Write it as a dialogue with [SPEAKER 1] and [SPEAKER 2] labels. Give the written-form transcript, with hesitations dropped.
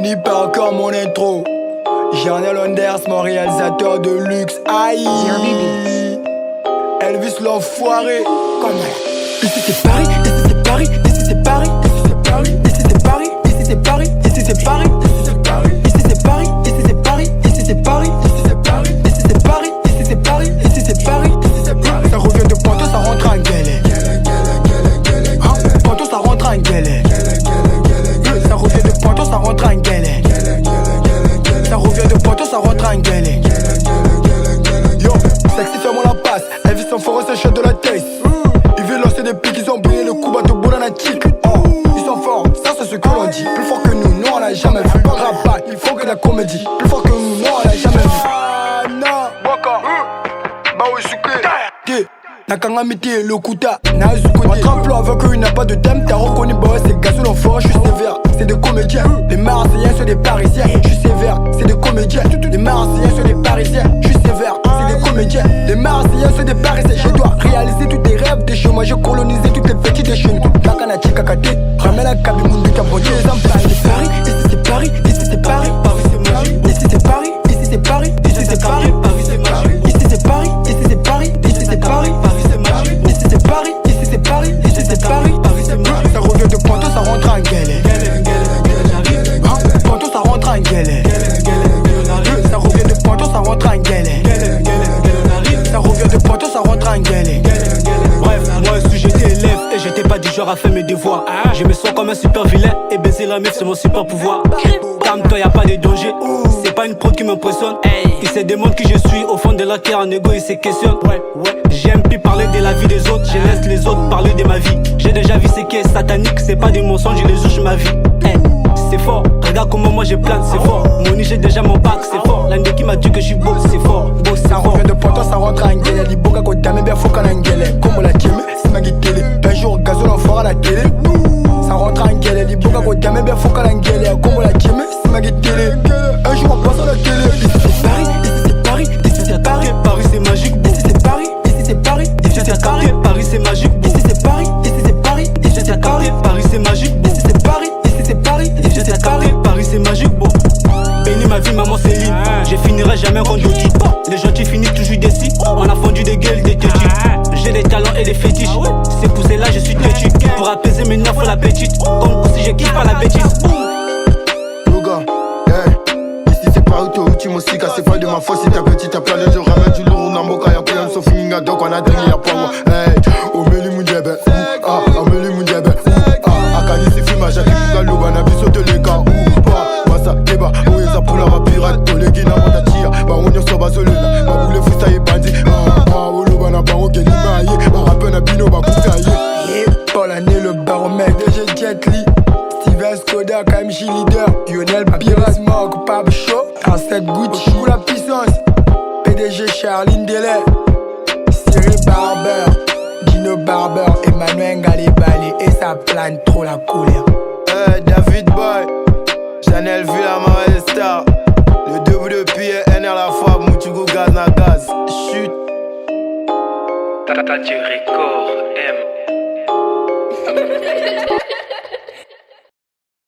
[SPEAKER 1] Benny Parker, mon intro. Janelle Onders, mon réalisateur de luxe. Aïe. Elvis l'enfoiré. Comme ici c'est Paris, ici c'est Paris, ici c'est Paris, ici c'est Paris, ici c'est Paris, ici c'est Paris, ici c'est Paris, ici c'est Paris, ici c'est Paris, ici c'est Paris, ici c'est Paris, ici c'est Paris, ici c'est Paris, ici c'est Paris, ici c'est Paris, ici c'est Paris. Ça revient de Ponto, ça rentre en galère. Ponto, ça rentre en galère. Ça revient de Ponto, ça rentre en galère. Ça revient de Ponto, ça rentre en galère. Yo, sexy, fais-moi la passe. Elvis en forêt, c'est chaud de la taste. Ils veulent lancer des pics, ils ont brillé le coup, bateau boule dans la tique. Oh, ils sont forts, ça c'est ce que l'on dit. Plus fort que nous, on l'a jamais vu. Rabat, il faut que de la comédie. Plus fort que nous, on l'a jamais vu. Ah non, Waka, Baoui Sucré, Nakanga Miti, le Kuta, Nazuko. Votre emploi avec eux, il n'a pas de thème. T'as reconnu, bah ouais, c'est gazou l'enfoiré, je suis sévère. C'est des comédiens, les Marseillais sont des Parisiens. Je suis sévère, c'est des comédiens. Les Marseillais sont des Parisiens. Je suis sévère, c'est des comédiens. Les Marseillais sont des Parisiens. Je dois réaliser tous tes rêves de chez moi. J'ai colonisé toutes les petites de chez nous. Kakanachi Kakate, ramène la Kabimundi Kabodje. Les emplois de Paris, ici c'est Paris, ici c'est Paris. Paris c'est magique. Ici c'est Paris, ici c'est Paris, ici c'est Paris. Paris c'est magique. Ici c'est Paris, ici c'est Paris, ici c'est Paris. Paris c'est magique. Ici c'est Paris, ici c'est Paris, ici c'est Paris. Paris c'est magique. Ça revient de Ponto, ça rentre en galère. Ponto, ça rentre en galère. Ça revient de Ponto, ça rentre en galère. Ça revient de Ponto, ça rentre en galère.
[SPEAKER 2] Bref, moi aussi j'étais élève et j'étais pas du genre à faire mes devoirs. Je me sens comme un super vilain et baiser la meuf c'est mon super pouvoir. Calme-toi, y'a pas de danger. C'est pas une prod qui m'impressionne. Il se demande qui je suis au fond de la terre en égo il se questionne. J'aime plus parler de la vie des autres, je laisse les autres parler de ma vie. J'ai déjà vu ce qui est satanique, c'est pas des mensonges, je les juge ma vie. C'est fort, regarde comment moi je plane, c'est fort. Mon j'ai déjà mon bac, c'est fort. L'un qui m'a dit que je suis beau, c'est fort. Beau, c'est
[SPEAKER 1] ça
[SPEAKER 2] fort.
[SPEAKER 1] revient de Ponto, ça rentre en galère. Liboka Kodame, bien faut qu'on en galère. Comme la tienne, c'est ma télé. Un jour, gazon l'enfoiré à la télé. Ça rentre en galère. Liboka Kodame, bien faut qu'on en galère. Comme la tienne, c'est ma télé. Un jour, on passe à la télé. Ici c'est Paris, ici c'est Paris, ici c'est Paris.
[SPEAKER 2] Paris c'est magique.
[SPEAKER 1] Ici c'est Paris, ici c'est Paris, ici c'est Paris.
[SPEAKER 2] Paris c'est magique.
[SPEAKER 1] Ici c'est Paris, ici c'est Paris, ici c'est Paris.
[SPEAKER 2] Paris c'est magique.
[SPEAKER 1] Ici c'est Paris, ici c'est Paris, ici c'est Paris.
[SPEAKER 2] Paris c'est magique, bon. Béni ma vie, maman Céline. Je finirai jamais quand je dis. Les gentils finissent toujours décis. On a fondu des gueules, des tétis. J'ai des talents et des fétiches. C'est pour cela je suis têtu. Pour apaiser mes nerfs, la petite. Comme si je kiffe pas la bêtise.
[SPEAKER 3] Yoga, ici c'est pas auto, tu m'as sika, c'est pas de ma faute. Si t'es petit, t'as plein de jours, ramène du lourd, Namboka, y'a plein de sofinga, donc on a donné y'a pas moi. Omeli Moudjebe, Omeli Moudjebe, Akani c'est film à Jacques Mugalo, Banabiso de l'Eka, Massa, Keba, Oueza pour la pirate, Tolegi, Namatatia, Baronio Sobasolena, Baboule Foussa et Bandi, Olo Banabaro, Gelimaye, Barapena Bino, Bakoukaye.
[SPEAKER 1] Paul Ané, le baromètre, DG Jet Li, Steven Skoda, KMJ Leader, Lionel Piras, Mark, Pab Show, Arsène Gucci, pour la puissance, PDG Charline Delay, Cyril Barber, Dino Barber, Emmanuel Galibali, et ça plane trop la colère.
[SPEAKER 3] David Boy, Janelle Villa, Marais Star, le debout de pied, NR la fois, Moutougou Gaz na Gaz, chute.
[SPEAKER 4] Tata du record M.